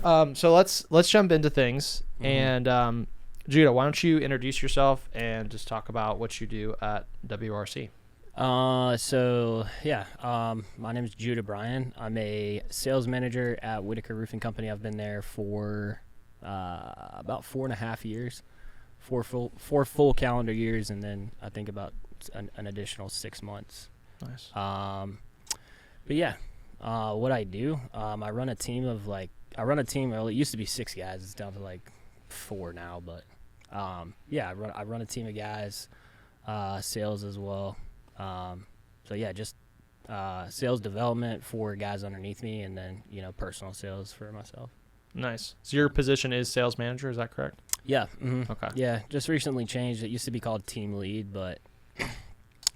So let's jump into things. And Judah, why don't you introduce yourself and just talk about what you do at WRC? My name is Judah Bryan. I'm a sales manager at Whitaker Roofing Company. I've been there for about 4.5 years, four full calendar years, and then I think about an additional 6 months. Nice. What I do, I run a team of well, it used to be 6 guys. It's down to like 4 now, but I run a team of guys, sales as well. Sales development for guys underneath me, and then personal sales for myself. Nice. So your position is sales manager, is that correct? Yeah. Mm-hmm. Okay. Yeah, just recently changed. It used to be called team lead, but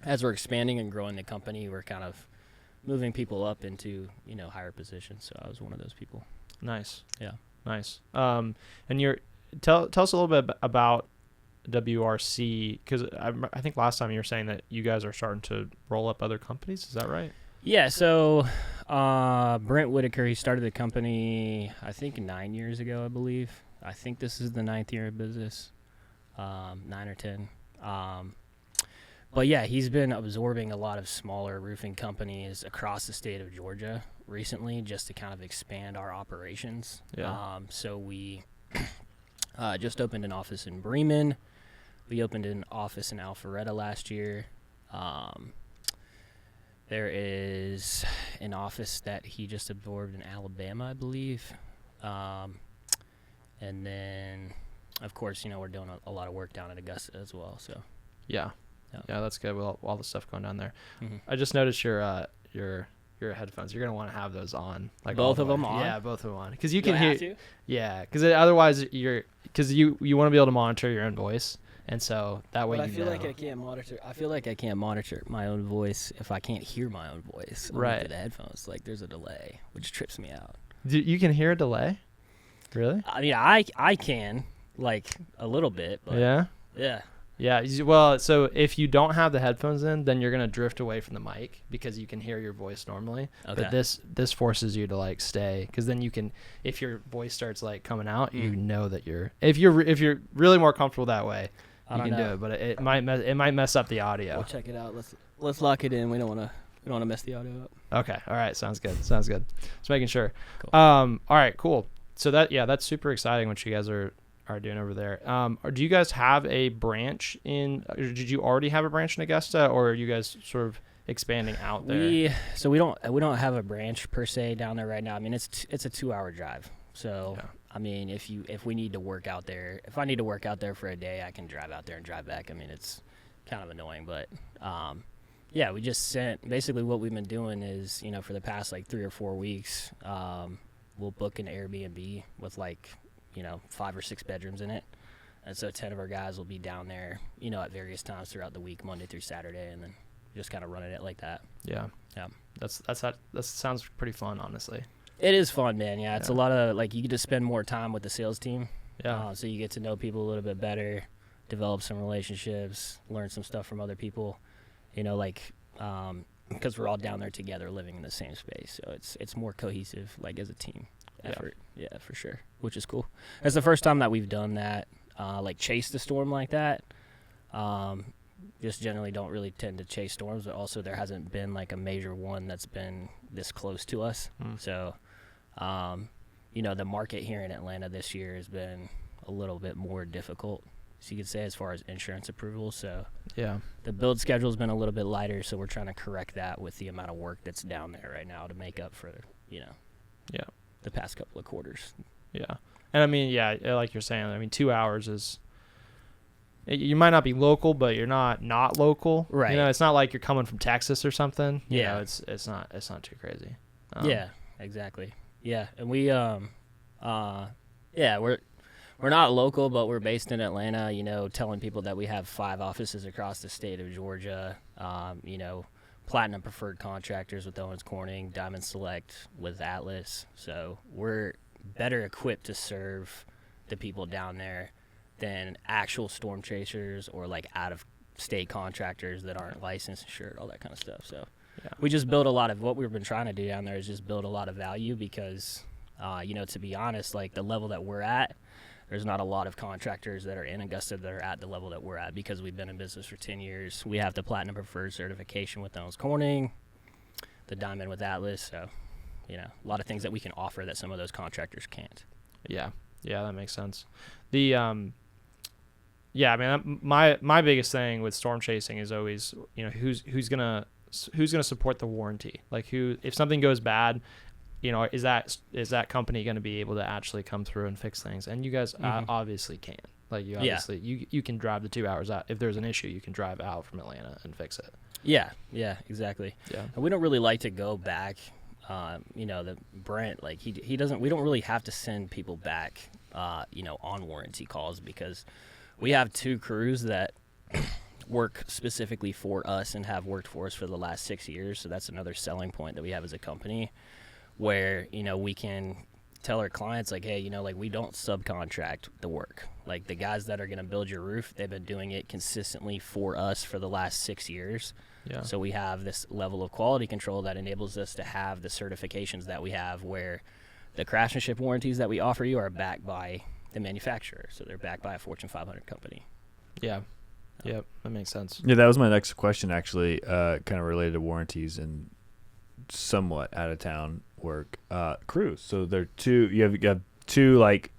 as we're expanding and growing the company, we're kind of moving people up into higher positions. So I was one of those people. Nice. Yeah. Nice. And tell us a little bit about WRC, because I think last time you were saying that you guys are starting to roll up other companies. Is that right? Yeah. So Brent Whitaker, he started the company I think 9 years ago, I believe. I think this is the 9th year of business, 9 or 10. But yeah, he's been absorbing a lot of smaller roofing companies across the state of Georgia recently, just to kind of expand our operations. Yeah. So we just opened an office in Bremen. We opened an office in Alpharetta last year. There is an office that he just absorbed in Alabama, I believe. And then, of course, we're doing a lot of work down in Augusta as well. So Yeah, that's good with all the stuff going down there. Mm-hmm. I just noticed your headphones. You're gonna want to have those on, like both of them on. Yeah, both of them on, because you Do can I hear. have to? Yeah, because otherwise you want to be able to monitor your own voice, and so that way But you I feel know. like I can't monitor. I feel like I can't monitor my own voice if I can't hear my own voice. Right. Through the headphones, like there's a delay, which trips me out. You can hear a delay. Really? I mean, I can like a little bit, but Yeah. yeah. Yeah. Well, so if you don't have the headphones in, then you're gonna drift away from the mic because you can hear your voice normally. Okay. But this forces you to like stay, because then you can, if your voice starts like coming out, you know that if you're really more comfortable that way, you can do it. But it might mess up the audio. We'll check it out. Let's lock it in. We don't want to mess the audio up. Okay. All right. Sounds good. Just making sure. Cool. All right. Cool. So that's super exciting what you guys are doing over there. Do you guys have a branch in? Did you already have a branch in Augusta, or are you guys sort of expanding out there? We don't have a branch per se down there right now. I mean, it's a 2-hour drive. So yeah. I mean, if we need to work out there, if I need to work out there for a day, I can drive out there and drive back. I mean, it's kind of annoying, but we just basically what we've been doing is, for the past like 3 or 4 weeks, we'll book an Airbnb with 5 or 6 bedrooms in it. And so 10 of our guys will be down there, at various times throughout the week, Monday through Saturday, and then just kind of running it like that. Yeah. Yeah. That sounds pretty fun, honestly. It is fun, man. Yeah. It's a lot of, you get to spend more time with the sales team. Yeah. So you get to know people a little bit better, develop some relationships, learn some stuff from other people, because we're all down there together living in the same space. So it's more cohesive, as a team effort. Yeah, for sure, which is cool. It's the first time that we've done that, chase the storm like that. Just generally don't really tend to chase storms, but also there hasn't been a major one that's been this close to us. So, the market here in Atlanta this year has been a little bit more difficult, so you could say, as far as insurance approvals. So yeah, the build schedule's been a little bit lighter, so we're trying to correct that with the amount of work that's down there right now to make up for, the past couple of quarters. Yeah. And I mean, like you're saying, 2 hours is, you might not be local, but you're not local. Right. It's not like you're coming from Texas or something. Yeah. It's not too crazy. Yeah, exactly. Yeah. And we, we're not local, but we're based in Atlanta, telling people that we have 5 offices across the state of Georgia, Platinum Preferred Contractors with Owens Corning, Diamond Select with Atlas. So we're better equipped to serve the people down there than actual storm chasers or out-of-state contractors that aren't licensed, insured, all that kind of stuff. So we just build a lot of, what we've been trying to do down there is just build a lot of value, because To be honest, like the level that we're at, there's not a lot of contractors that are in Augusta that are at the level that we're at because we've been in business for 10 years. We have the Platinum Preferred certification with Owens Corning, the Diamond with Atlas. So, a lot of things that we can offer that some of those contractors can't. Yeah, that makes sense. The I mean, my biggest thing with storm chasing is always, who's gonna support the warranty? Like, if something goes bad, is that company going to be able to actually come through and fix things? And you guys obviously can. Like, you obviously you can drive the 2 hours out. If there's an issue, you can drive out from Atlanta and fix it. Yeah, exactly. Yeah, and we don't really like to go back. The Brent, like he doesn't. We don't really have to send people back, on warranty calls because we have 2 crews that work specifically for us and have worked for us for the last 6 years. So that's another selling point that we have as a company, where we can tell our clients like, hey, we don't subcontract the work. Like the guys that are going to build your roof, they've been doing it consistently for us for the last 6 years. Yeah. So we have this level of quality control that enables us to have the certifications that we have, where the craftsmanship warranties that we offer you are backed by the manufacturer. So they're backed by a Fortune 500 company. Yeah. Yep. That makes sense. Yeah, that was my next question, actually, kind of related to warranties and somewhat out of town work. Crews. So they're 2. You have 2, like,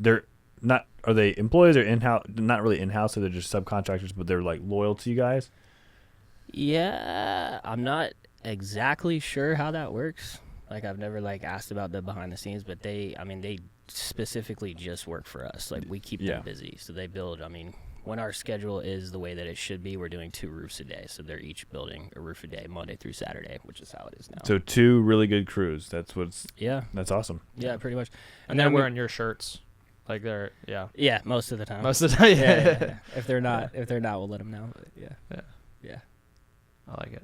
they're not. Are they employees or in-house? Not really in-house, so they're just subcontractors, but they're like loyal to you guys. Yeah, I'm not exactly sure how that works. Like, I've never asked about the behind the scenes, but they specifically just work for us. Like, we keep them busy, so they build. When our schedule is the way that it should be, we're doing 2 roofs a day. So they're each building a roof a day, Monday through Saturday, which is how it is now. So 2 really good crews. That's that's awesome. Yeah, pretty much. And they're wearing your shirts. Like they're, Yeah, most of the time. Yeah. If they're not, we'll let them know. But yeah. I like it.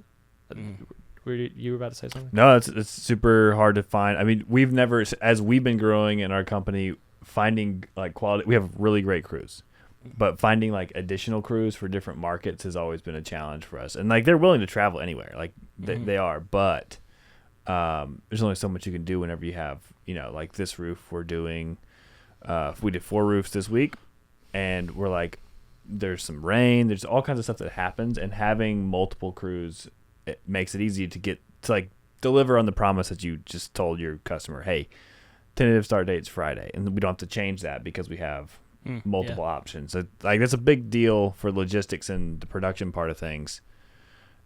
You were about to say something? No, it's super hard to find. I mean, we've never, as we've been growing in our company, finding quality. We have really great crews. But finding additional crews for different markets has always been a challenge for us. And they're willing to travel anywhere. They are. But there's only so much you can do whenever you have, this roof we're doing. We did 4 roofs this week, and we're there's some rain. There's all kinds of stuff that happens. And having multiple crews, it makes it easy to get to deliver on the promise that you just told your customer. Hey, tentative start date's Friday. And we don't have to change that because we have multiple options. So, that's a big deal for logistics and the production part of things.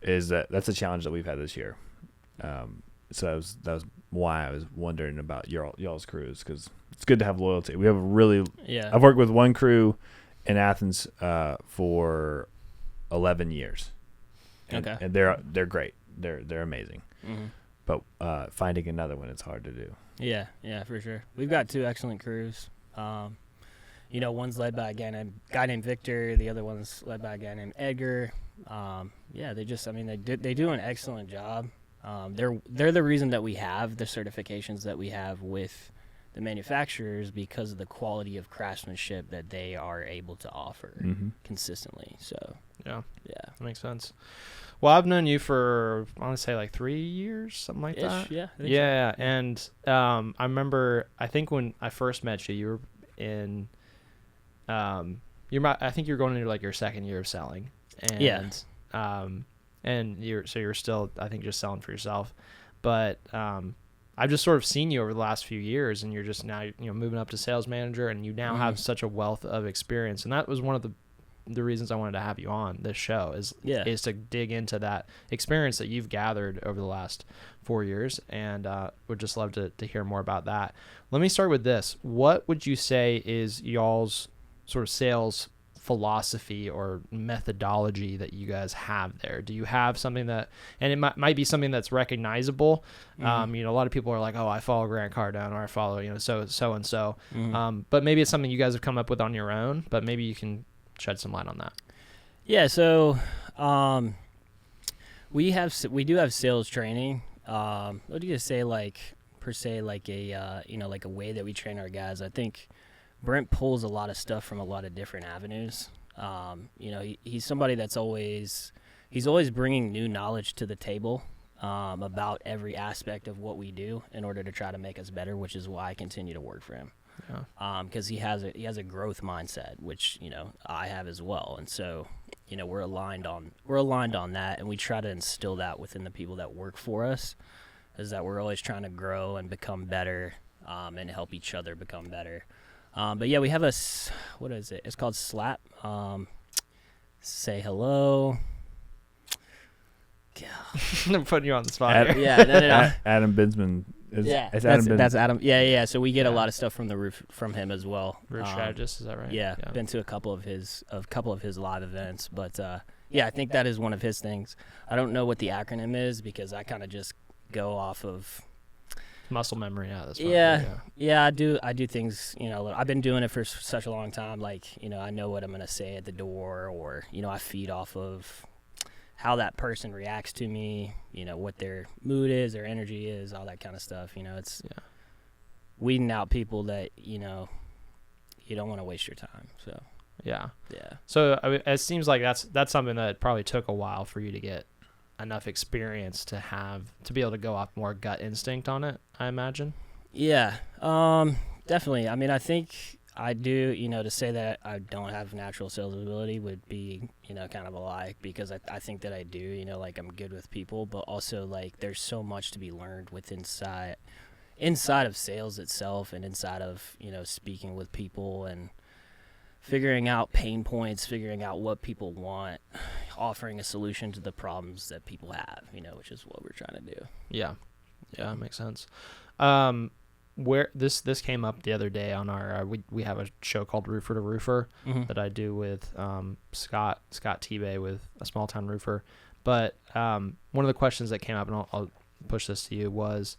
That's a challenge that we've had this year. So that was why I was wondering about y'all's crews, because it's good to have loyalty. We have I've worked with one crew in Athens for 11 years. And they're great. They're amazing. Mm-hmm. But finding another one, it's hard to do. Yeah, for sure. We've got 2 excellent crews. One's led by a guy named Victor. The other one's led by a guy named Edgar. They do an excellent job. They're the reason that we have the certifications that we have with the manufacturers, because of the quality of craftsmanship that they are able to offer consistently. So yeah, that makes sense. Well, I've known you for, I want to say 3 years, something like that. Yeah. Yeah, so. And I remember, I think when I first met you, you were in. I think you're going into your 2nd year of selling, and and you're still, I think, just selling for yourself, but I've just sort of seen you over the last few years, and you're just now moving up to sales manager, and you now have such a wealth of experience, and that was one of the reasons I wanted to have you on this show is to dig into that experience that you've gathered over the last 4 years, and would just love to hear more about that. Let me start with this. What would you say is y'all's sort of sales philosophy or methodology that you guys have there? Do you have something that, and it might be something that's recognizable? A lot of people are like, oh, I follow Grant Cardone, or I follow, so and so. But maybe it's something you guys have come up with on your own, but maybe you can shed some light on that. Yeah. So, we do have sales training. What do you say, per se, a way that we train our guys? I think Brent pulls a lot of stuff from a lot of different avenues. He's somebody that's always bringing new knowledge to the table. about every aspect of what we do in order to try to make us better, which is why I continue to work for him. Because he has a growth mindset, which I have as well, and so we're aligned on that, and we try to instill that within the people that work for us, is that we're always trying to grow and become better, and help each other become better. But yeah, we have what is it? It's called SLAP. Say hello. I'm putting you on the spot here. Yeah, no. Adam Binsman. That's Adam. Yeah. So we get a lot of stuff from the roof from him as well. Roof strategist, is that right? Yeah, been to a couple of his live events, but I think that is one of his things. I don't know what the acronym is because I kind of just go off of muscle memory. Yeah. I do things. I've been doing it for such a long time. Like I know what I'm gonna say at the door, or I feed off of how that person reacts to me, what their mood is, their energy is, all that kind of stuff. It's weeding out people that, you don't want to waste your time. So, yeah. So, I mean, it seems like that's something that probably took a while for you to get enough experience to be able to go off more gut instinct on it, I imagine. Yeah. Definitely. I mean, I think I do, to say that I don't have natural sales ability would be, kind of a lie, because I think that I do, like I'm good with people, but also like there's so much to be learned inside of sales itself, and inside of, speaking with people and figuring out pain points, figuring out what people want, offering a solution to the problems that people have, which is what we're trying to do. Yeah, that makes sense. Where this came up the other day on our we have a show called Roofer to Roofer that I do with Scott T-Bay with a Small Town Roofer, but one of the questions that came up, and I'll push this to you, was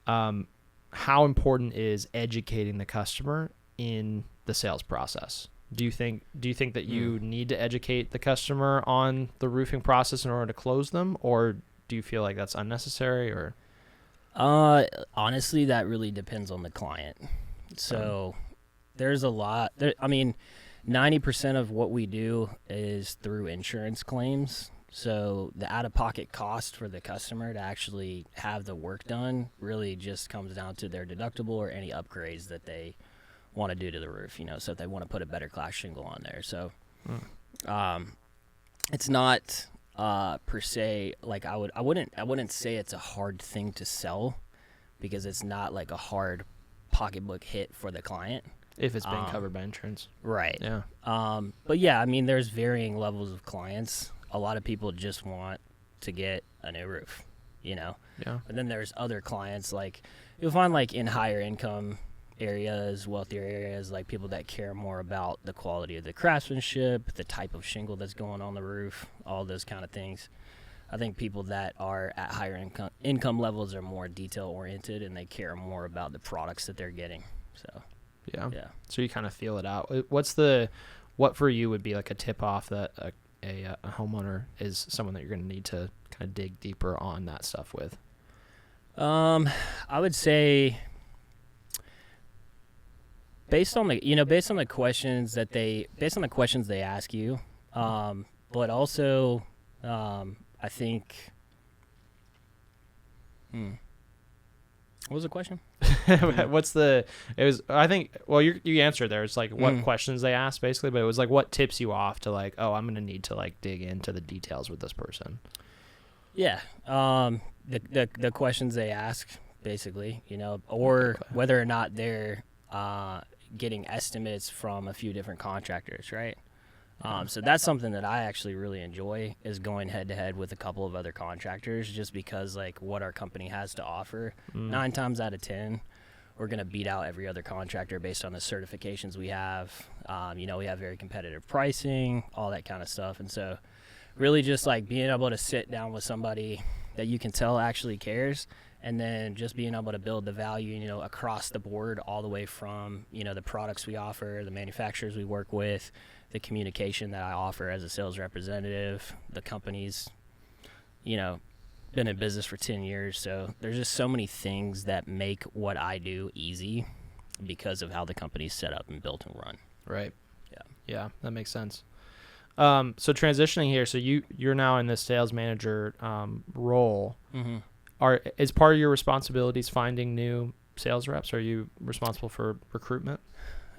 how important is educating the customer in the sales process? Do you think that you need to educate the customer on the roofing process in order to close them, or do you feel like that's unnecessary? Or honestly, that really depends on the client. So there's a lot. 90% of what we do is through insurance claims. So the out-of-pocket cost for the customer to actually have the work done really just comes down to their deductible or any upgrades that they want to do to the roof. So if they want to put a better class shingle on there. So it's not per se, like I wouldn't say it's a hard thing to sell, because it's not like a hard pocketbook hit for the client if it's being covered by insurance. Right. Yeah. But yeah, there's varying levels of clients. A lot of people just want to get a new roof, Yeah. But then there's other clients, like you'll find like in higher income areas, wealthier areas, like people that care more about the quality of the craftsmanship, the type of shingle that's going on the roof, all those kind of things. I think people that are at higher income levels are more detail oriented, and they care more about the products that they're getting. So yeah. So you kind of feel it out. What for you would be like a tip off that a homeowner is someone that you're going to need to kind of dig deeper on that stuff with? I would say, based on the questions they ask you, but also, I think, what was the question? You answered there. It's like what questions they ask basically, but it was like what tips you off to like, oh, I'm going to need to like dig into the details with this person. Yeah. The questions they ask basically, or whether or not they're, getting estimates from a few different contractors, right? So that's something that I actually really enjoy, is going head to head with a couple of other contractors, just because like what our company has to offer, 9 times out of 10, we're going to beat out every other contractor based on the certifications we have. We have very competitive pricing, all that kind of stuff. And so really just like being able to sit down with somebody that you can tell actually cares, and then just being able to build the value, across the board, all the way from, the products we offer, the manufacturers we work with, the communication that I offer as a sales representative. The company's, been in business for 10 years. So there's just so many things that make what I do easy because of how the company's set up and built and run. Right. Yeah, that makes sense. So transitioning here, so you're now in this sales manager role. Mm-hmm. Is part of your responsibilities finding new sales reps? Are you responsible for recruitment?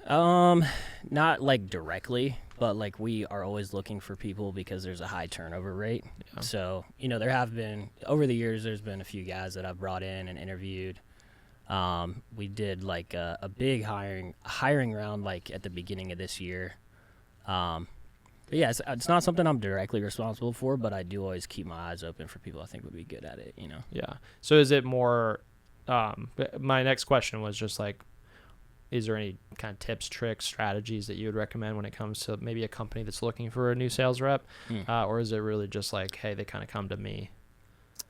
Not like directly, but like we are always looking for people because there's a high turnover rate. Yeah. So, there have been, over the years, there's been a few guys that I've brought in and interviewed. We did like a big hiring round like at the beginning of this year. But yeah, it's not something I'm directly responsible for, but I do always keep my eyes open for people I think would be good at it, Yeah. So is it more, my next question was just like, is there any kind of tips, tricks, strategies that you would recommend when it comes to maybe a company that's looking for a new sales rep? Or is it really just like, hey, they kind of come to me?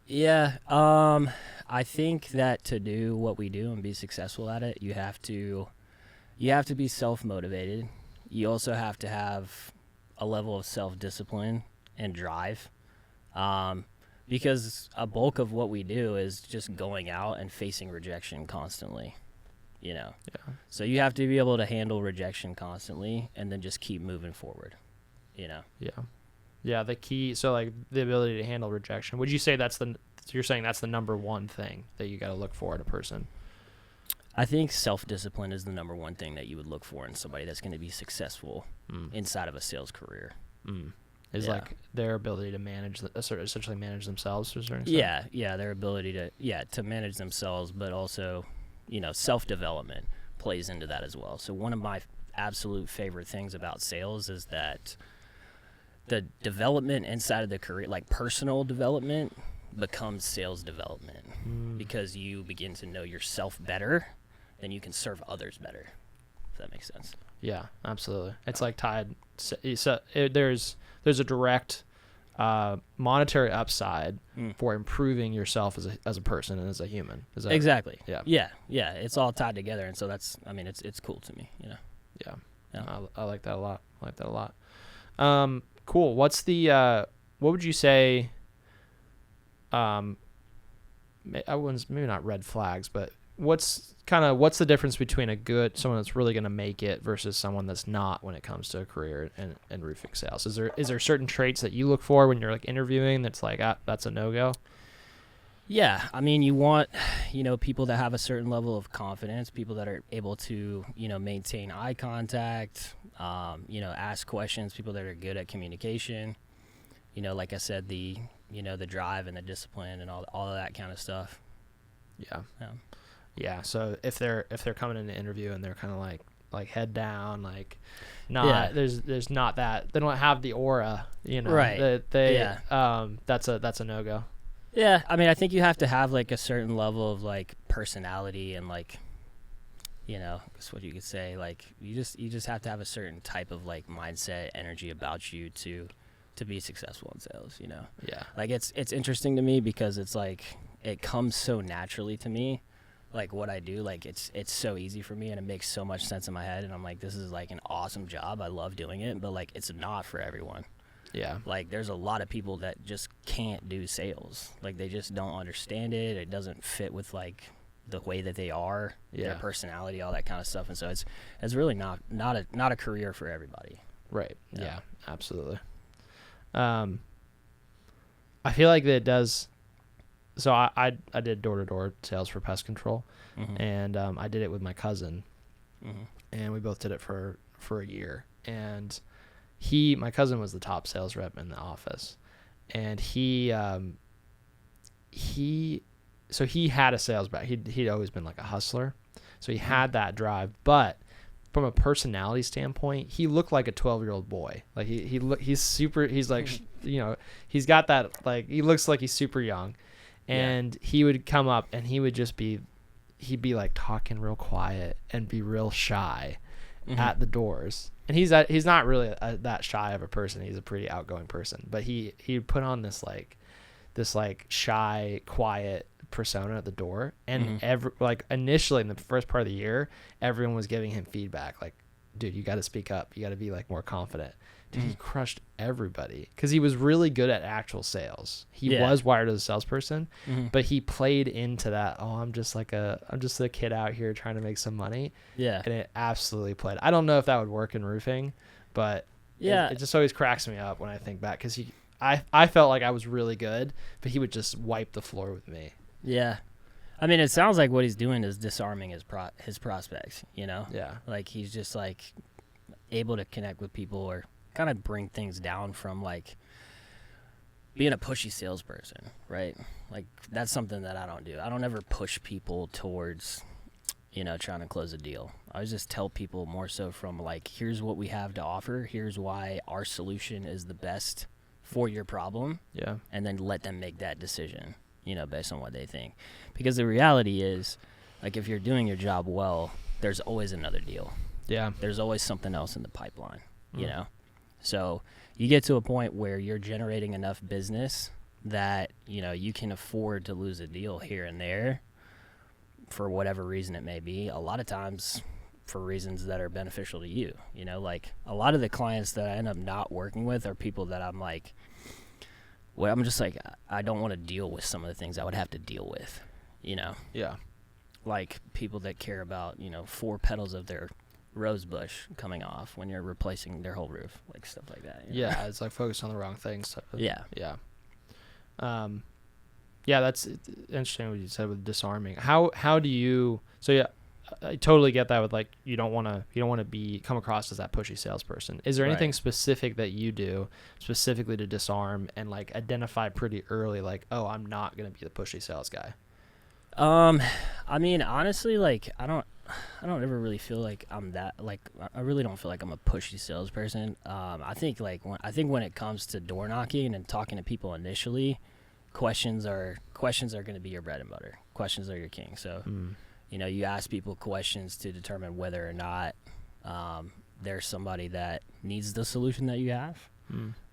Yeah. I think that to do what we do and be successful at it, you have to be self-motivated. You also have to have a level of self-discipline and drive, because a bulk of what we do is just going out and facing rejection constantly, Yeah. So you have to be able to handle rejection constantly and then just keep moving forward, Yeah. Yeah, the key, so like the ability to handle rejection. Would you say you're saying that's the number one thing that you got to look for in a person? I think self-discipline is the number one thing that you would look for in somebody that's going to be successful inside of a sales career. Is like their ability to essentially manage themselves to a certain extent? Yeah, their ability to manage themselves, but also, self-development plays into that as well. So one of my absolute favorite things about sales is that the development inside of the career, like personal development, becomes sales development because you begin to know yourself better, then you can serve others better, if that makes sense. Yeah, absolutely. It's like tied. So there's a direct monetary upside for improving yourself as a person and as a human. Is that exactly? Yeah. Yeah. It's all tied together, and so it's cool to me. Yeah. I like that a lot. Cool. What's the what would you say? Maybe not red flags, but what's the difference between someone that's really going to make it versus someone that's not when it comes to a career in roofing sales? Is there certain traits that you look for when you're like interviewing that's like, that's a no-go? Yeah. I mean, you want, people that have a certain level of confidence, people that are able to, maintain eye contact, ask questions, people that are good at communication, like I said, the drive and the discipline and all of that kind of stuff. Yeah. So if they're coming in to interview and they're kind of like head down, like there's not that, they don't have the aura, right. That's a no-go. Yeah. I mean, I think you have to have like a certain level of like personality and like, that's what you could say. Like you just have to have a certain type of like mindset, energy about you to be successful in sales, Yeah. Like it's interesting to me because it's like it comes so naturally to me, like what I do, like it's so easy for me and it makes so much sense in my head, and I'm like, this is like an awesome job, I love doing it, but like it's not for everyone. Yeah. Like there's a lot of people that just can't do sales, like they just don't understand it, it doesn't fit with like the way that they are, their personality, all that kind of stuff, and so it's really not a career for everybody. Right. Yeah, absolutely. I feel like that it does. So I did door-to-door sales for pest control, and I did it with my cousin, and we both did it for a year. And my cousin was the top sales rep in the office, and he had a sales background. He'd always been like a hustler, so he had that drive, but from a personality standpoint, he looked like a 12-year-old boy. Like he's super, he's like, he's got that, like, he looks like he's super young. And he would come up and he'd be like talking real quiet and be real shy at the doors. And he's not really that shy of a person. He's a pretty outgoing person, but he put on this shy, quiet persona at the door, and initially in the first part of the year, everyone was giving him feedback like, dude, you got to speak up, you got to be like more confident. Dude, he crushed everybody because he was really good at actual sales. He was wired as a salesperson, but he played into that, I'm just a kid out here trying to make some money, and it absolutely played. I don't know if that would work in roofing, but Yeah. It just always cracks me up when I think back because I felt like I was really good, but he would just wipe the floor with me. Yeah. I mean, it sounds like what he's doing is disarming his prospects, you know? Yeah. Like, he's just, like, able to connect with people or kind of bring things down from, like, being a pushy salesperson, right? Like, that's something that I don't do. I don't ever push people towards, you know, trying to close a deal. I always just tell people more so from, like, here's what we have to offer. Here's why our solution is the best for your problem. Yeah. And then let them make that decision, you know, based on what they think. Because the reality is, like, if you're doing your job well, there's always another deal. Yeah. There's always something else in the pipeline, you know? So you get to a point where you're generating enough business that, you know, you can afford to lose a deal here and there for whatever reason it may be. A lot of times for reasons that are beneficial to you, you know? Like, a lot of the clients that I end up not working with are people that I'm like, well, I'm just like, I don't want to deal with some of the things I would have to deal with, you know? Yeah. Like people that care about, you know, 4 petals of their rose bush coming off when you're replacing their whole roof, like stuff like that. You know? Yeah. It's like focused on the wrong things. Yeah. Yeah. Yeah, that's interesting what you said with disarming. How do you? So yeah, I totally get that with like you don't want to come across as that pushy salesperson. Is there anything specific that you do specifically to disarm and like identify pretty early, like, oh, I'm not gonna be the pushy sales guy? I mean, honestly, like I don't ever really feel like I'm that. Like I really don't feel like I'm a pushy salesperson. I think when it comes to door knocking and talking to people initially, questions are going to be your bread and butter. Questions are your king. So. You know, you ask people questions to determine whether or not there's somebody that needs the solution that you have,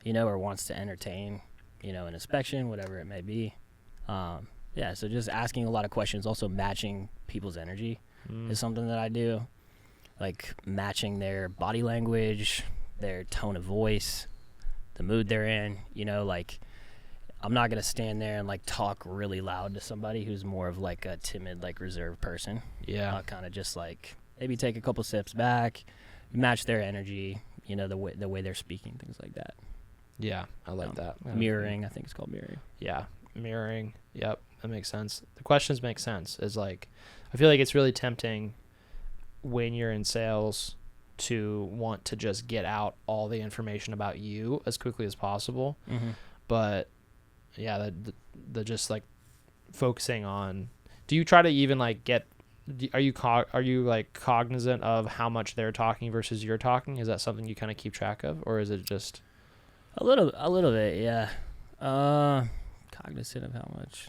you know, or wants to entertain, you know, an inspection, whatever it may be. Yeah, so just asking a lot of questions, also matching people's energy is something that I do, like matching their body language, their tone of voice, the mood they're in, you know, like I'm not going to stand there and like talk really loud to somebody who's more of like a timid, like reserved person. Yeah. I'll kind of just like maybe take a couple steps back, match their energy, you know, the way they're speaking, things like that. Yeah, I like that. Mirroring, I think it's called mirroring. Yeah, mirroring. Yep, that makes sense. The questions make sense. Is like, I feel like it's really tempting when you're in sales to want to just get out all the information about you as quickly as possible. But yeah, the just like focusing on. Do you try to even like get? Are you like cognizant of how much they're talking versus you're talking? Is that something you kind of keep track of, or is it just a little bit? Yeah, cognizant of how much.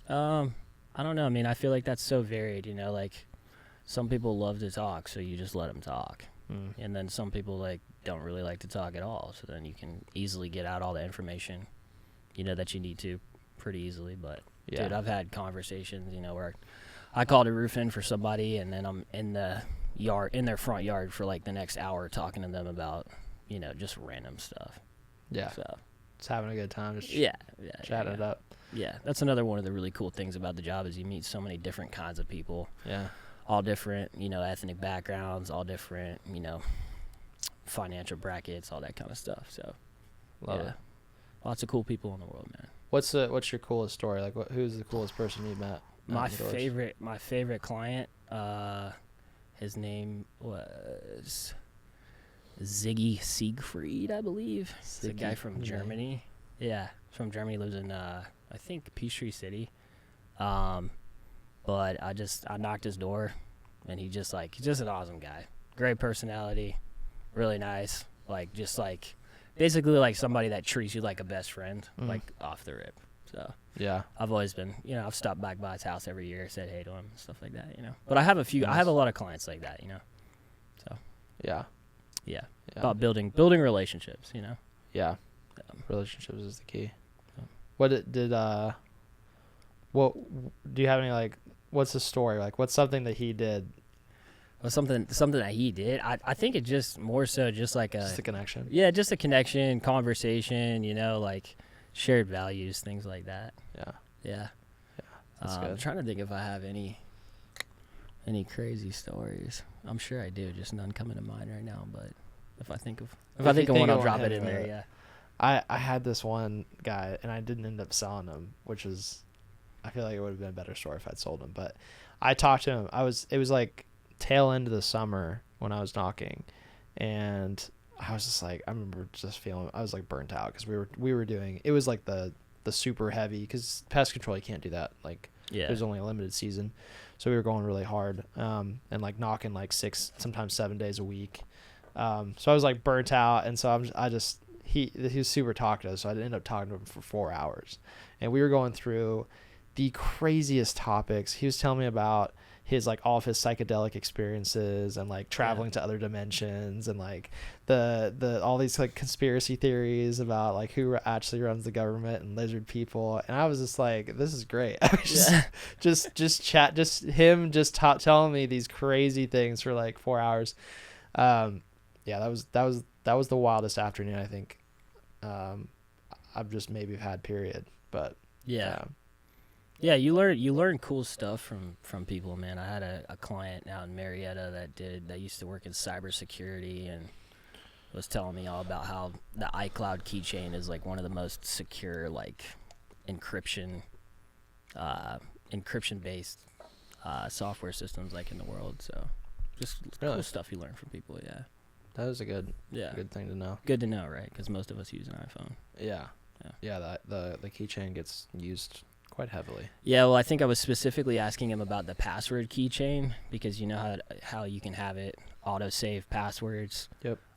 I don't know. I mean, I feel like that's so varied. You know, like some people love to talk, so you just let them talk, and then some people like don't really like to talk at all. So then you can easily get out all the information, you know, that you need to pretty easily. But yeah. Dude, I've had conversations, you know, where I called a roof in for somebody, and then I'm in the yard, in their front yard for like the next hour talking to them about, you know, just random stuff. Yeah. So just having a good time, just chatting it up. Yeah, that's another one of the really cool things about the job is you meet so many different kinds of people. Yeah. All different, you know, ethnic backgrounds, all different, you know, financial brackets, all that kind of stuff. So, Love it. Lots of cool people in the world, man. What's your coolest story? Like, who's the coolest person you've met? My favorite client, his name was Ziggy Siegfried, I believe. He's a guy from Germany. Yeah, from Germany. Lives in I think Peachtree City. But I knocked his door, and he's just an awesome guy. Great personality, really nice. Like just like basically like somebody that treats you like a best friend, like off the rip. So yeah, I've always been, you know, I've stopped back by his house every year, said hey to him, stuff like that, you know. But I have a lot of clients like that, you know. So yeah, about building relationships, you know. Yeah, relationships is the key. What what do you have any like? What's the story like? What's something that he did? Well, something that he did. I think it just more so just like just a connection. Yeah, just a connection, conversation, you know, like shared values, things like that. Yeah. That's good. I'm trying to think if I have any crazy stories. I'm sure I do, just none coming to mind right now. But If I think of one, I'll drop it in there. Yeah. I had this one guy, and I didn't end up selling him, which is, I feel like it would have been a better story if I'd sold him. But I talked to him. It was like tail end of the summer when I was knocking, and I was just like, I remember just feeling, I was like burnt out because we were doing, it was like the super heavy, because pest control, you can't do that. Like, it was only a limited season, so we were going really hard, and like knocking like 6, sometimes 7 days a week. So I was like burnt out, and so he was super talkative, so I ended up talking to him for 4 hours, and we were going through the craziest topics. He was telling me about his like all of his psychedelic experiences and like traveling to other dimensions, and like the all these like conspiracy theories about like who actually runs the government and lizard people. And I was just like, this is great. I was just him telling me these crazy things for like 4 hours. That was the wildest afternoon I think I've just maybe had, period. But yeah, you learn cool stuff from people, man. I had a client out in Marietta that used to work in cybersecurity, and was telling me all about how the iCloud keychain is like one of the most secure like encryption based software systems like in the world. So just cool stuff you learn from people. Yeah, that was a good thing to know. Good to know, right? Because most of us use an iPhone. Yeah. The keychain gets used quite heavily. Yeah, well, I think I was specifically asking him about the password keychain, because you know how you can have it auto-save passwords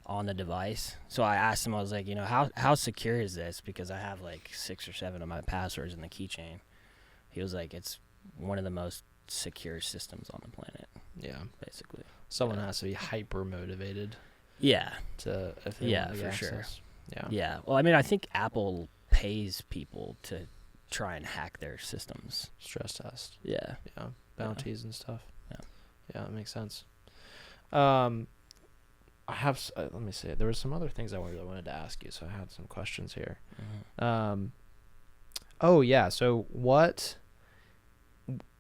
on the device. So I asked him, I was like, you know, how secure is this? Because I have like 6 or 7 of my passwords in the keychain. He was like, it's one of the most secure systems on the planet. Yeah. Basically. Someone has to be hyper motivated. Yeah. For sure. Yeah. Yeah. Well, I mean, I think Apple pays people to try and hack their systems. Stress test. Yeah. Bounties and stuff. Yeah, it makes sense. I have, let me see, there were some other things I really wanted to ask you, so I had some questions here. So what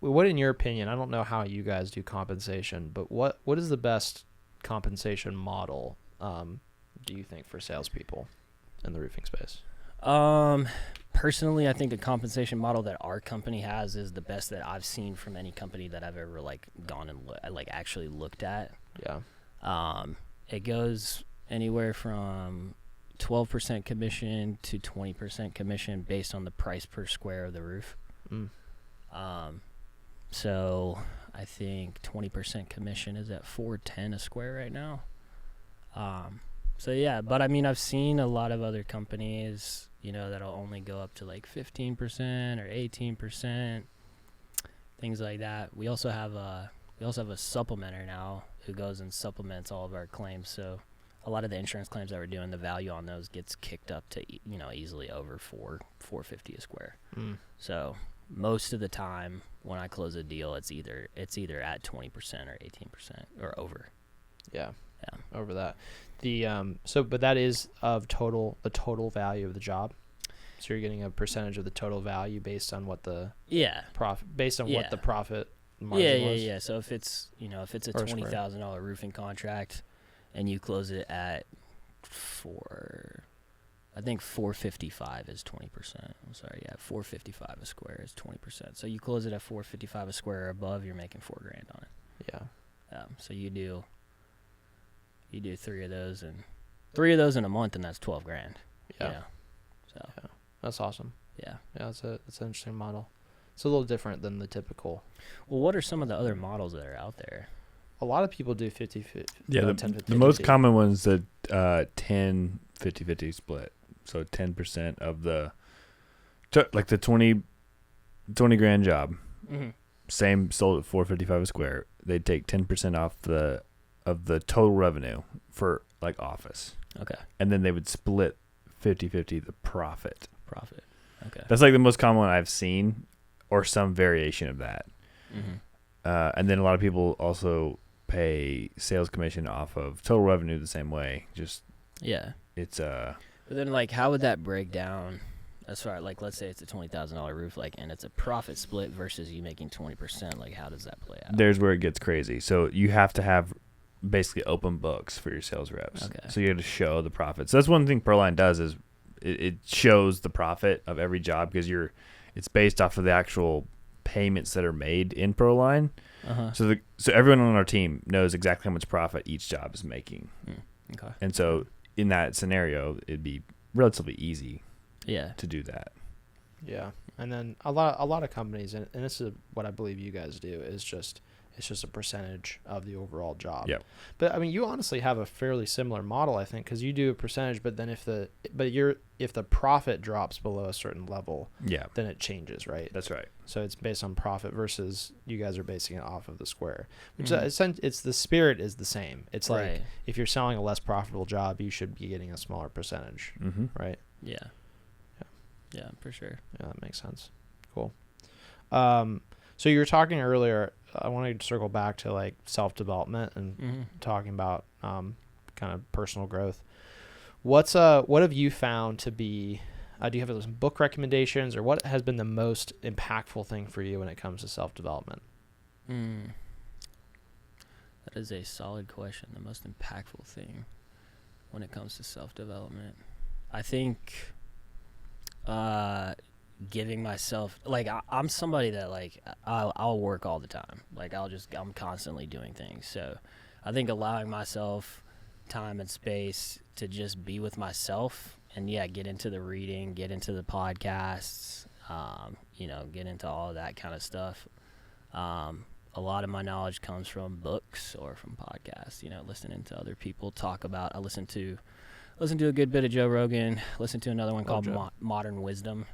in your opinion, I don't know how you guys do compensation, but what is the best compensation model do you think for salespeople in the roofing space? Personally, I think the compensation model that our company has is the best that I've seen from any company that I've ever like gone and actually looked at. Yeah. It goes anywhere from 12% commission to 20% commission based on the price per square of the roof. So I think 20% commission is at $410 a square right now. So yeah, but I mean, I've seen a lot of other companies, you know, that'll only go up to like 15% or 18%, things like that. We also have a supplementer now who goes and supplements all of our claims. So a lot of the insurance claims that we're doing, the value on those gets kicked up to, you know, easily over $450 a square. So most of the time when I close a deal, it's either at 20% or 18% or over. Yeah. Over that. But that is of the total value of the job. So you're getting a percentage of the total value based on what the profit what the profit margin was. Yeah. So if it's a $20,000 roofing contract and you close it at I think $455 is 20%. I'm sorry, $455 a square is 20%. So you close it at $455 a square or above, you're making $4,000 on it. Yeah. So you do 3 of those in a month, and that's $12,000. Yeah. You know? So that's awesome. Yeah. Yeah, it's an interesting model. It's a little different than the typical. Well, what are some of the other models that are out there? A lot of people do 50-50. Yeah, the most common one's the 10-50-50 split. So 10% of the the 20 grand job. Mm-hmm. Same, sold at $455 a square. They take 10% off of the total revenue for like office. Okay. And then they would split 50-50 the profit. Okay. That's like the most common one I've seen, or some variation of that. Mm-hmm. And then a lot of people also pay sales commission off of total revenue the same way. Just it's But then like, how would that break down? As far like, let's say it's a $20,000 roof, like, and it's a profit split versus you making 20%. Like, how does that play out? There's where it gets crazy. So you have to have basically open books for your sales reps. Okay. So you have to show the profit. So that's one thing ProLine does is it shows the profit of every job because it's based off of the actual payments that are made in ProLine. So everyone on our team knows exactly how much profit each job is making. Okay. And so in that scenario, it'd be relatively easy to do that. Yeah. And then a lot of companies, and this is what I believe you guys do, is it's just a percentage of the overall job. Yep. But I mean, you honestly have a fairly similar model, I think, because you do a percentage, but then if the profit drops below a certain level, then it changes, right? That's right. So it's based on profit versus you guys are basing it off of the square, which it's the spirit is the same. It's like if you're selling a less profitable job, you should be getting a smaller percentage, right? Yeah. Yeah, for sure. Yeah, that makes sense. Cool. So you were talking earlier, I want to circle back to like self-development and talking about kind of personal growth. What have you found to be, do you have some book recommendations, or what has been the most impactful thing for you when it comes to self-development? That is a solid question. The most impactful thing when it comes to self-development. I think giving myself, like, I'm somebody that, like, I'll work all the time. Like, I'm constantly doing things. So I think allowing myself time and space to just be with myself and, get into the reading, get into the podcasts, get into all of that kind of stuff. A lot of my knowledge comes from books or from podcasts, listening to other people talk about. I listen to a good bit of Joe Rogan, listen to another one called Modern Wisdom.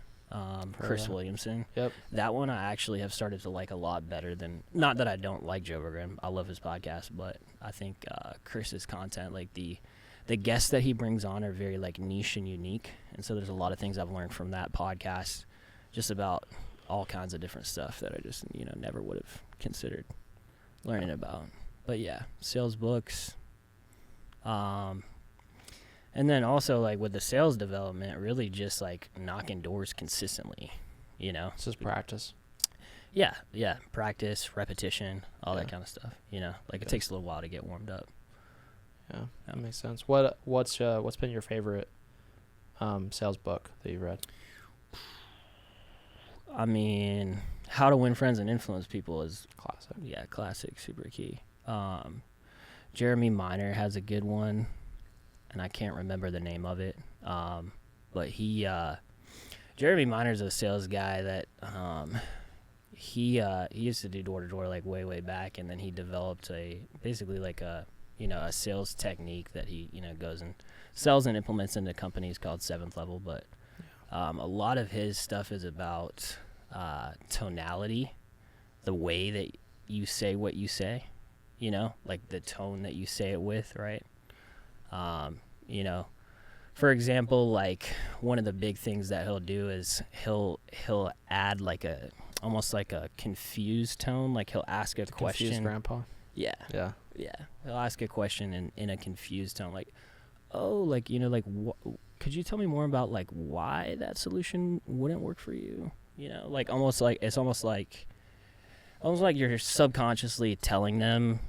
Chris Williamson. Yep. That one I actually have started to like a lot better than, not that I don't like Joe Rogan, I love his podcast, but I think Chris's content, like the guests that he brings on are very like niche and unique, and so there's a lot of things I've learned from that podcast just about all kinds of different stuff that I just never would have considered learning about. But yeah, sales books, and then also, like, with the sales development, really just, like, knocking doors consistently, It's just practice. Yeah, practice, repetition, all that kind of stuff, Like, it takes a little while to get warmed up. Yeah, that makes sense. What's been your favorite sales book that you've read? I mean, How to Win Friends and Influence People is... Classic. Yeah, classic, super key. Jeremy Minor has a good one, and I can't remember the name of it. But Jeremy Miner's a sales guy that he used to do door to door like way back, and then he developed basically a sales technique that he goes and sells and implements into companies called Seventh Level. But a lot of his stuff is about tonality, the way that you say what you say, like the tone that you say it with, right? For example, like one of the big things that he'll do is he'll add almost like a confused tone. Like he'll ask a question. Confused grandpa. Yeah. He'll ask a question in a confused tone, like, oh, like, could you tell me more about like why that solution wouldn't work for you? Like almost like you're subconsciously telling them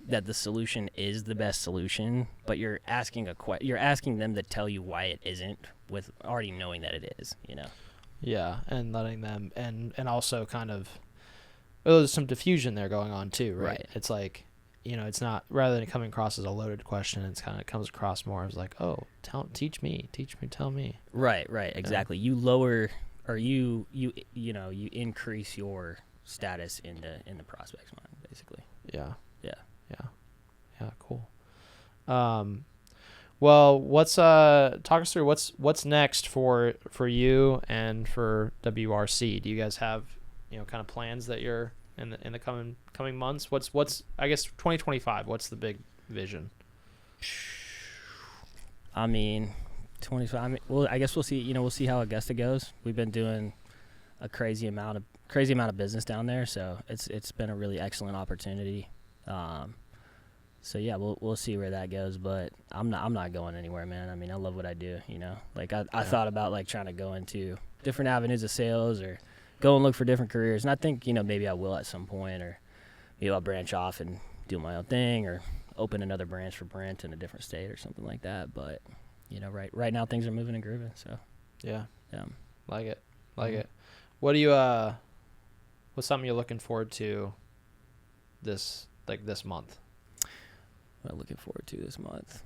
that the solution is the best solution, but you're asking them to tell you why it isn't, with already knowing that it is, Yeah, and letting them, and also kind of, there's some diffusion there going on too, right? It's like, it's not, rather than coming across as a loaded question, it's kind of comes across more as like, oh, teach me, tell me. Right, exactly. You lower, or you increase your status in the prospect's mind, basically. Yeah. Cool. Well, talk us through what's next for you and for WRC. Do you guys have kind of plans that you're in the coming months? What's I guess 2025? What's the big vision? I mean, 25. Well, I guess we'll see. We'll see how Augusta goes. We've been doing a crazy amount of business down there, so it's been a really excellent opportunity. So yeah, we'll see where that goes, but I'm not going anywhere, man. I mean, I love what I do, Like I thought about like trying to go into different avenues of sales or go and look for different careers, and I think maybe I will at some point, or maybe I'll branch off and do my own thing, or open another branch for Brent in a different state or something like that. But right now things are moving and grooving. So yeah, yeah, like it. Mhm. It. What do you what's something you're looking forward to this month? what I'm looking forward to this month.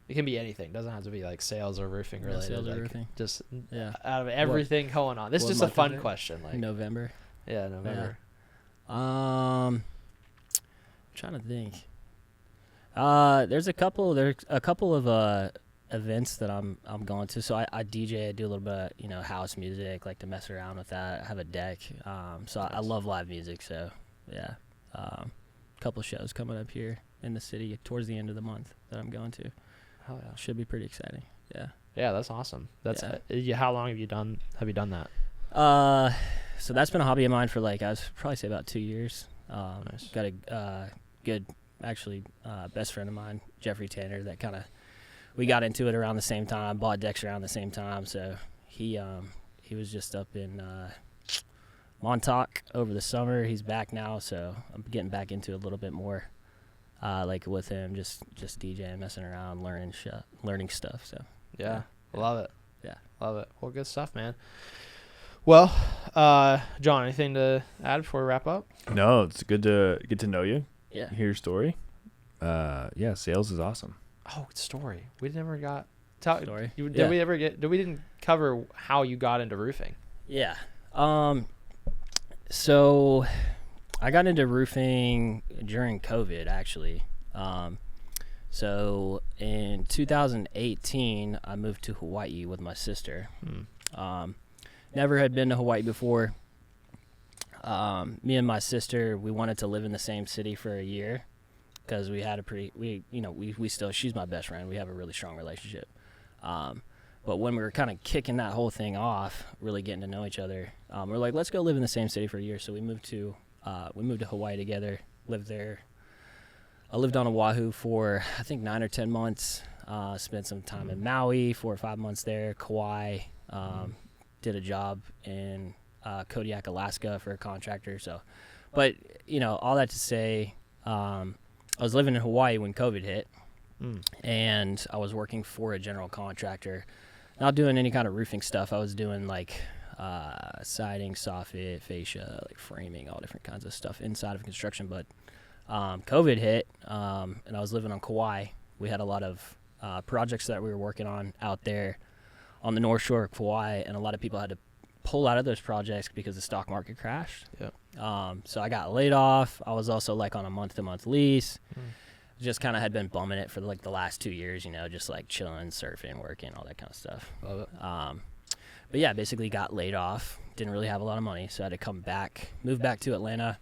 It can be anything. It doesn't have to be like sales or roofing related. Sales or like, roofing. Just Yeah. out of everything going on. This is what just a month is fun it? question. Like November. Yeah, November. I'm trying to think. There's a couple of events that I'm going to. So I DJ, I do a little bit of, house music, like to mess around with that. I have a deck. So I love live music. So yeah, couple shows coming up here in the city towards the end of the month that I'm going to. Hell yeah. Should be pretty exciting. Yeah. Yeah, that's awesome. That's how long have you done that? So that's been a hobby of mine for I was probably say about 2 years. Nice. Got a good, actually, best friend of mine, Jeffrey Tanner, that we got into it around the same time, bought decks around the same time. So he was just up in Montauk over the summer. He's back now, so I'm getting back into it a little bit more. With him, just DJing, messing around, learning stuff. So Yeah. Love it. Yeah. Love it. Well, good stuff, man. Well, John, anything to add before we wrap up? No, it's good to get to know you. Yeah. Hear your story. Yeah, sales is awesome. Oh, story. We never got Story. we didn't cover how you got into roofing. Yeah. So I got into roofing during COVID, actually. So in 2018, I moved to Hawaii with my sister. Never had been to Hawaii before. Me and my sister, we wanted to live in the same city for a year because we had she's my best friend. We have a really strong relationship. But when we were kind of kicking that whole thing off, really getting to know each other, we're like, let's go live in the same city for a year. So we moved to Hawaii together, lived there. I lived on Oahu for, I think, 9 or 10 months. Spent some time in Maui, 4 or 5 months there, Kauai. Did a job in Kodiak, Alaska for a contractor. So, but, all that to say, I was living in Hawaii when COVID hit, and I was working for a general contractor, not doing any kind of roofing stuff. I was doing siding, soffit, fascia, framing, all different kinds of stuff inside of construction. But COVID hit, and I was living on Kauai. We had a lot of projects that we were working on out there on the North Shore of Kauai, and a lot of people had to pull out of those projects because the stock market crashed. Yeah. So I got laid off. I was also on a month-to-month lease. Just kind of had been bumming it for the last 2 years, just chilling, surfing, working, all that kind of stuff. Love it. But yeah, basically got laid off. Didn't really have a lot of money, so I had to move back to Atlanta.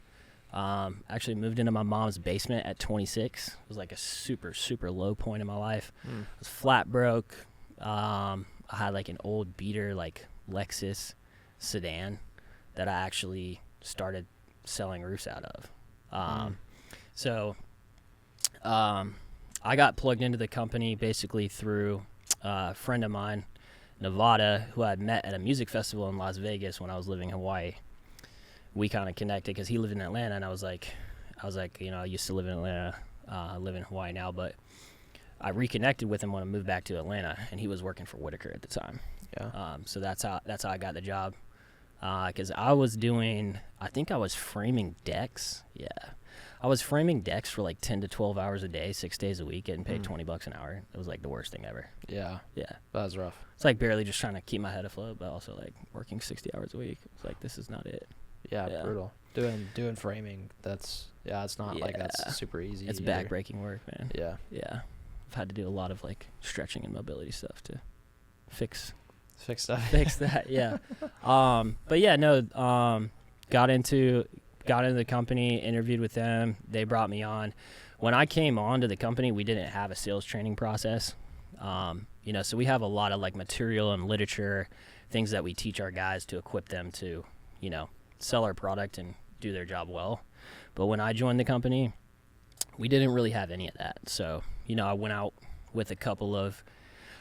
Actually moved into my mom's basement at 26. It was a super, super low point in my life. I was flat broke. I had an old beater, Lexus sedan that I actually started selling roofs out of. So I got plugged into the company basically through a friend of mine, Nevada, who I had met at a music festival in Las Vegas when I was living in Hawaii. We kind of connected because he lived in Atlanta, and I was like, I used to live in Atlanta, live in Hawaii now, but I reconnected with him when I moved back to Atlanta, and he was working for Whitaker at the time. Yeah. So that's how I got the job. Because I was framing decks. Yeah. I was framing decks for 10 to 12 hours a day, 6 days a week, getting paid $20 an hour. It was the worst thing ever. Yeah. Yeah. That was rough. It's barely just trying to keep my head afloat, but also working 60 hours a week. It's this is not it. Yeah, brutal. Doing framing, it's not that's super easy. It's either. backbreaking work, man. Yeah. Yeah. I've had to do a lot of stretching and mobility stuff to fix that. Yeah. But yeah, no, got into the company, interviewed with them. They brought me on. When I came on to the company, we didn't have a sales training process. So we have a lot of material and literature, things that we teach our guys to equip them to, sell our product and do their job well. But when I joined the company, we didn't really have any of that. So, I went out with a couple of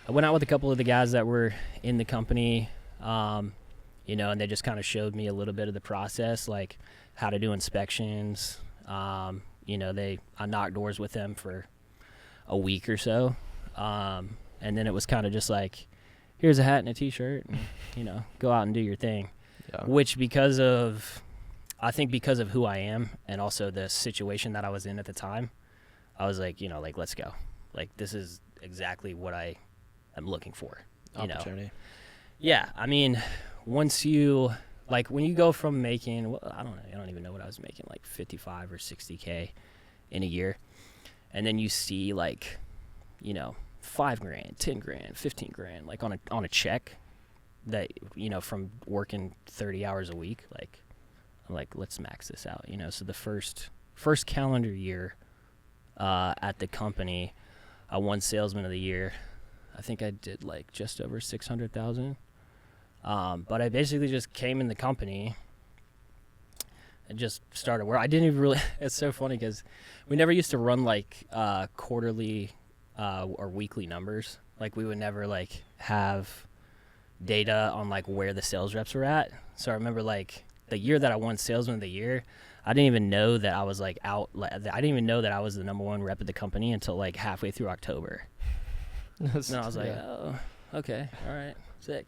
the guys that were in the company, and they just kind of showed me a little bit of the process, how to do inspections, You know, I knocked doors with them for a week or so. And then it was kind of just like, here's a hat and a t-shirt and, you know, go out and do your thing. Yeah. Which I think because of who I am and also the situation that I was in at the time, I was like, you know, like, let's go. Like, this is exactly what I am looking for. You Opportunity. know? Yeah. I mean, once you, like, when you go from making, well, I don't even know what I was making, like 55 or 60K in a year. And then you see, like, you know, $5,000, $10,000, $15,000, like on a check that, you know, from working 30 hours a week, like, I'm like, let's max this out, you know. So the first calendar year at the company, I won Salesman of the Year. I think I did like just over 600,000. But I basically just came in the company and just started where I didn't even really. It's so funny because we never used to run like quarterly or weekly numbers. Like we would never like have data on like where the sales reps were at. So I remember like the year that I won Salesman of the Year, I didn't even know that I was like out. I didn't even know that I was the #1 rep at the company until like halfway through October. And I was like, oh, okay, all right, sick.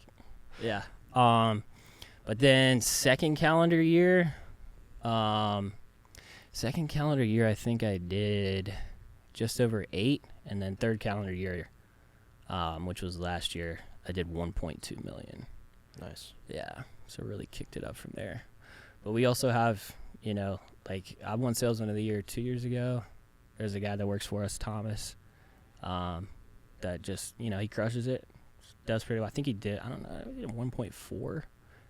Yeah. But then second calendar year, I think I did just over 8, and then third calendar year, which was last year, I did 1.2 million. Nice. Yeah. So really kicked it up from there. But we also have, you know, like I won Salesman of the Year 2 years ago. There's a guy that works for us, Thomas, that just, you know, he crushes it, does pretty well. I think he did, I don't know, he did 1.4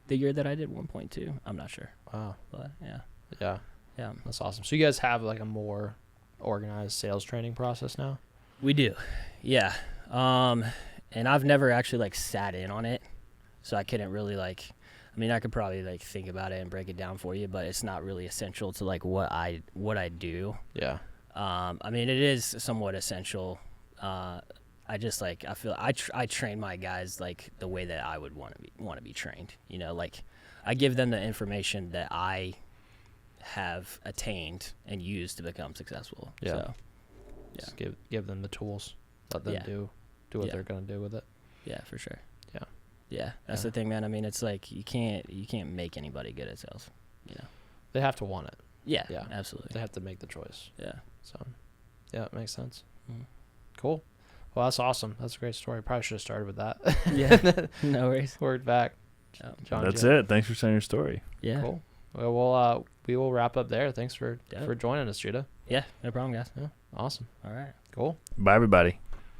the year that I did 1.2. I'm not sure. Wow. But yeah. Yeah. Yeah. That's awesome. So you guys have like a more organized sales training process now? We do. Yeah. And I've never actually like sat in on it. So I couldn't really like, I mean, I could probably like think about it and break it down for you, but it's not really essential to like what I do. Yeah. I mean, it is somewhat essential. I just like, I feel I train my guys like the way that I would want to be trained, you know, like I give them the information that I have attained and used to become successful. Yeah. So, yeah. Just give them the tools. Let them do what they're going to do with it. Yeah, for sure. Yeah. Yeah. That's the thing, man. I mean, it's like you can't make anybody good at sales, you know. They have to want it. Yeah. Yeah. Absolutely. They have to make the choice. Yeah. So, yeah, it makes sense. Mm. Cool. Well, that's awesome. That's a great story. Probably should have started with that. Yeah. No worries. Worked back. John, That's it. Thanks for sharing your story. Yeah. Cool. Well, we will wrap up there. Thanks for joining us, Judah. Yeah. No problem, guys. Yeah. Awesome. All right. Cool. Bye, everybody.